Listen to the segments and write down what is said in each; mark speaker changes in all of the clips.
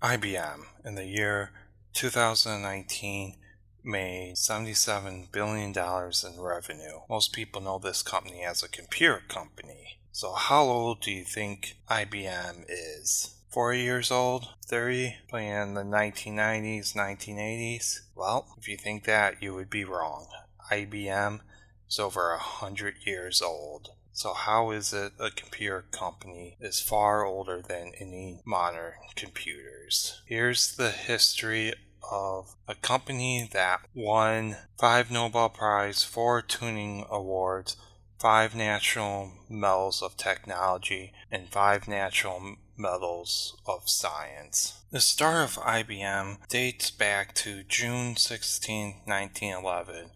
Speaker 1: IBM in the year 2019 made $77 billion in revenue. Most people know this company as a computer company. So how old do you think IBM is? 40 years old? 30? Playing in the 1990s, 1980s? Well, if you think that, you would be wrong. IBM is over 100 years old. So how is it a computer company is far older than any modern computers? Here's the history of a company that won 5 Nobel Prizes, 4 Turing Awards, 5 National Medals of Technology, and 5 National Medals of Science. The start of IBM dates back to June 16, 1911.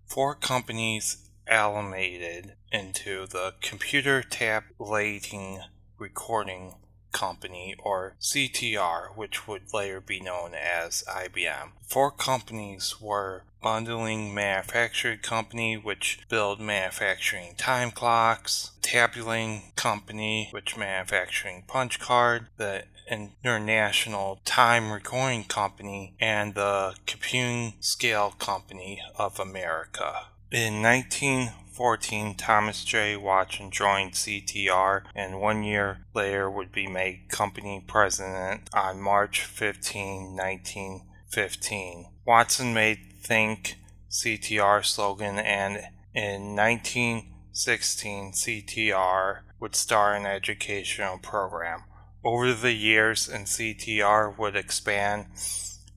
Speaker 1: 4 companies amalgamated into the Computing-Tabulating-Recording Company, or CTR, which would later be known as IBM. 4 companies were Bundling Manufacturing Company, which built manufacturing time clocks, Tabulating Company, which manufacturing punch card, the International Time Recording Company, and the Computing Scale Company of America. In 1914, Thomas J. Watson joined CTR, and 1 year later would be made company president on March 15, 1915. Watson made Think CTR slogan, and in 1916, CTR would start an educational program. Over the years, CTR would expand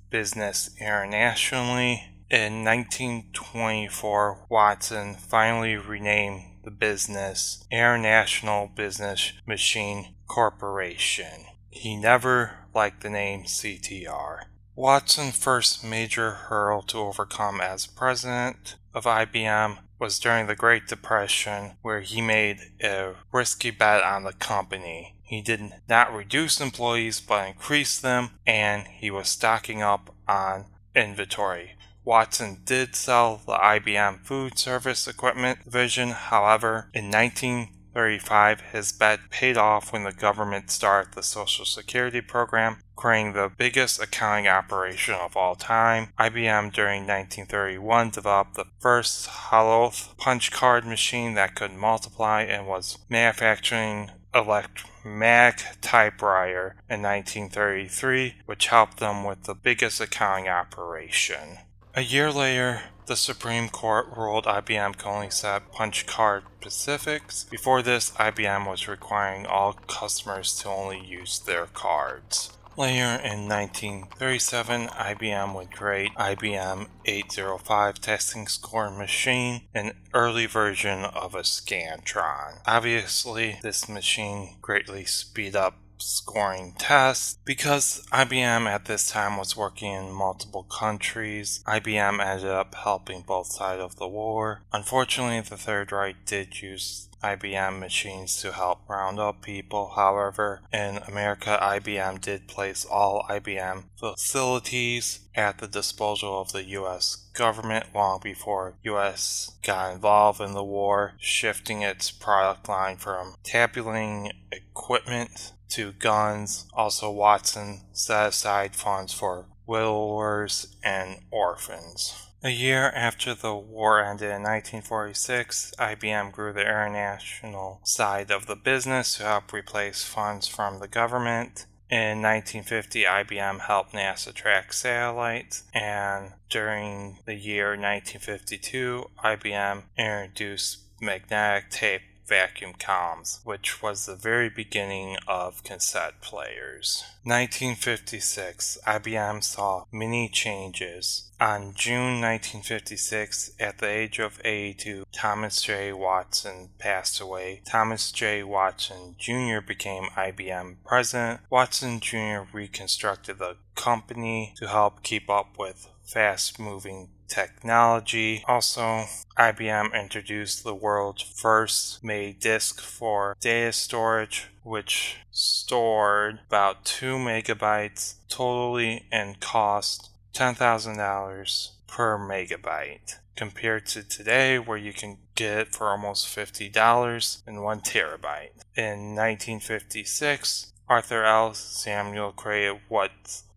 Speaker 1: business internationally. In 1924, Watson finally renamed the business International Business Machine Corporation. He never liked the name CTR. Watson's first major hurdle to overcome as president of IBM was during the Great Depression, where he made a risky bet on the company. He did not reduce employees but increased them, and he was stocking up on inventory. Watson did sell the IBM Food Service Equipment division. However, in 1935, his bet paid off when the government started the Social Security program, creating the biggest accounting operation of all time. IBM during 1931 developed the first hollow punch card machine that could multiply and was manufacturing electromagnetic typewriter in 1933, which helped them with the biggest accounting operation. A year later, the Supreme Court ruled IBM could only set punch card specifics. Before this, IBM was requiring all customers to only use their cards. Later in 1937, IBM would create IBM 805 testing score machine, an early version of a Scantron. Obviously, this machine greatly speeded up scoring tests. Because IBM at this time was working in multiple countries, IBM ended up helping both sides of the war. Unfortunately, the Third Reich did use IBM machines to help round up people. However, in America, IBM did place all IBM facilities at the disposal of the U.S. government long before U.S. got involved in the war, shifting its product line from tabulating equipment to guns. Also, Watson set aside funds for widowers and orphans. A year after the war ended in 1946, IBM grew the international side of the business to help replace funds from the government. In 1950, IBM helped NASA track satellites, and during the year 1952, IBM introduced magnetic tape vacuum columns, which was the very beginning of cassette players. 1956, IBM saw many changes. On June 1956, at the age of 82, Thomas J. Watson passed away. Thomas J. Watson Jr. became IBM president. Watson Jr. reconstructed the company to help keep up with fast-moving technology. Also, IBM introduced the world's first made disk for data storage, which stored about 2 megabytes totally and cost $10,000 per megabyte, compared to today where you can get it for almost $50 and 1 terabyte. In 1956, Arthur L. Samuel created what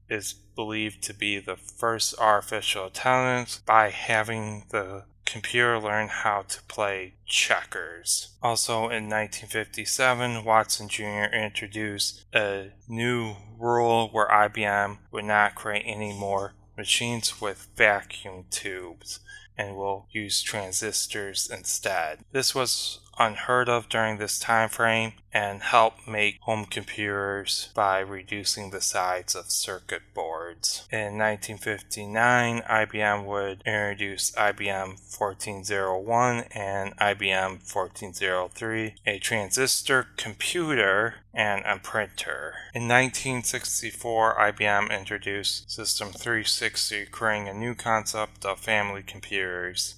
Speaker 1: is believed to be the first artificial intelligence by having the computer learn how to play checkers. Also in 1957, Watson Jr. introduced a new rule where IBM would not create any more machines with vacuum tubes and will use transistors instead. This was unheard of during this time frame and helped make home computers by reducing the size of circuit boards. In 1959, IBM would introduce IBM 1401 and IBM 1403, a transistor computer and a printer. In 1964, IBM introduced System 360, creating a new concept of family computers.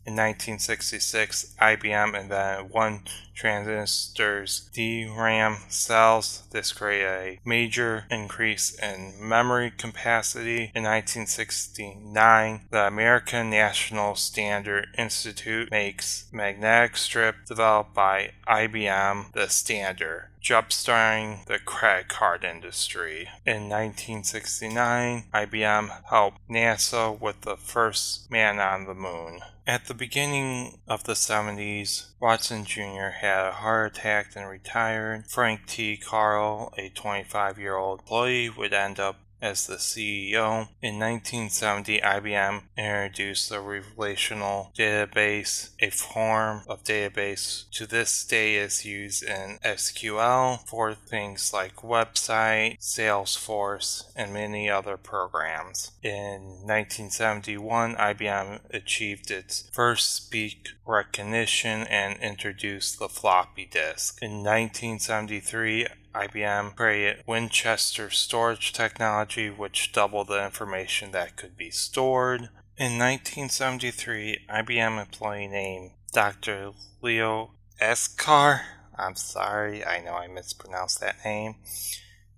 Speaker 1: In 1966, IBM invented 1 transistor's DRAM cells. This created a major increase in memory capacity. In 1969, the American National Standard Institute makes magnetic strip developed by IBM the standard, jumpstarting the credit card industry. In 1969, IBM helped NASA with the first man on the moon. At the beginning of the 70s, Watson Jr. had a heart attack and retired. Frank T. Carl, a 25-year-old employee, would end up as the CEO. In 1970, IBM introduced the relational database, a form of database to this day is used in SQL for things like website, Salesforce, and many other programs. In 1971, IBM achieved its first speech recognition and introduced the floppy disk. In 1973, IBM created Winchester storage technology, which doubled the information that could be stored. In 1973, IBM employee named Dr. Leo Eskar, I'm sorry, I know I mispronounced that name,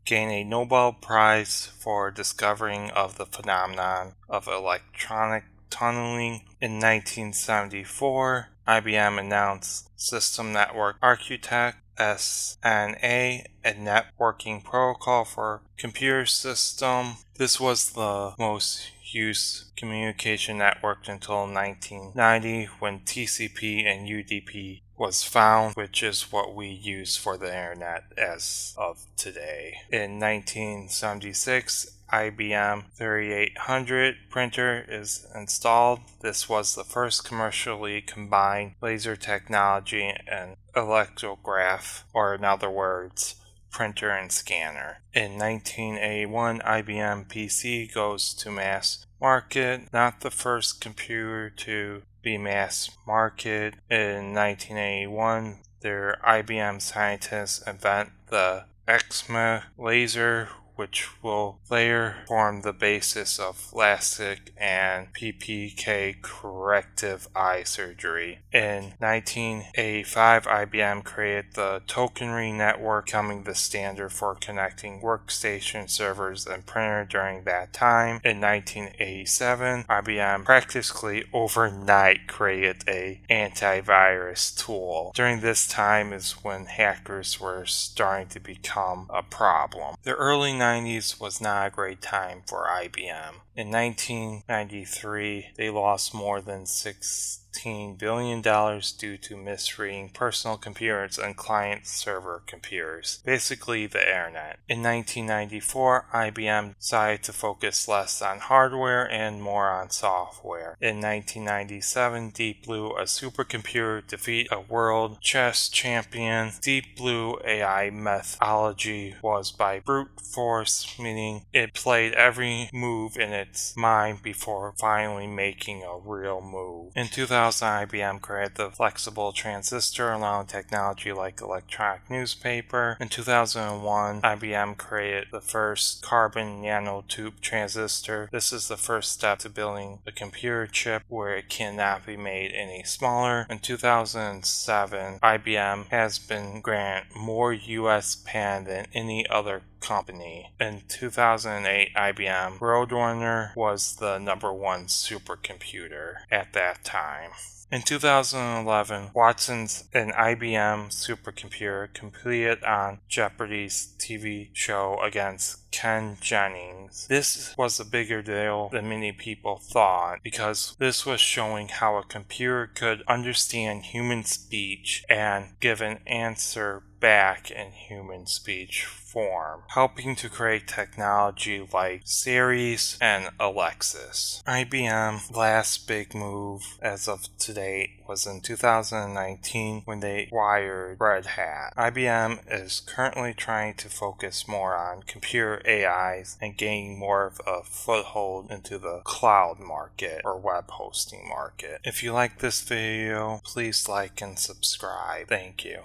Speaker 1: gained a Nobel Prize for discovering of the phenomenon of electronic tunneling. In 1974, IBM announced System Network Architect SNA, a networking protocol for computer system. This was the most used communication network until 1990 when TCP and UDP was found, which is what we use for the internet as of today. In 1976, IBM 3800 printer is installed. This was the first commercially combined laser technology and electrograph, or in other words, printer and scanner. In 1981, IBM PC goes to mass market, not the first computer to be mass market. In 1981, their IBM scientists invent the EXMA laser, which will later form the basis of LASIK and PPK corrective eye surgery. In 1985, IBM created the tokenry network, becoming the standard for connecting workstation servers and printer during that time. In 1987, IBM practically overnight created a antivirus tool. During this time is when hackers were starting to become a problem. The early 90s was not a great time for IBM. In 1993, they lost more than $16 billion due to misreading personal computers and client-server computers, basically the internet. In 1994, IBM decided to focus less on hardware and more on software. In 1997, Deep Blue, a supercomputer, defeated a world chess champion. Deep Blue AI methodology was by brute force, meaning it played every move in its mind before finally making a real move. In 2000, IBM created the flexible transistor, allowing technology like electronic newspaper. In 2001, IBM created the first carbon nanotube transistor. This is the first step to building a computer chip where it cannot be made any smaller. In 2007, IBM has been granted more US patent than any other company. In 2008, IBM Roadrunner was the #1 supercomputer at that time. In 2011, Watson's an IBM supercomputer competed on Jeopardy's TV show against Ken Jennings. This was a bigger deal than many people thought because this was showing how a computer could understand human speech and give an answer back in human speech form, helping to create technology like Siri and Alexis. IBM's last big move as of today was in 2019 when they acquired Red Hat. IBM is currently trying to focus more on computer AIs and gaining more of a foothold into the cloud market or web hosting market. If you like this video, please like and subscribe. Thank you.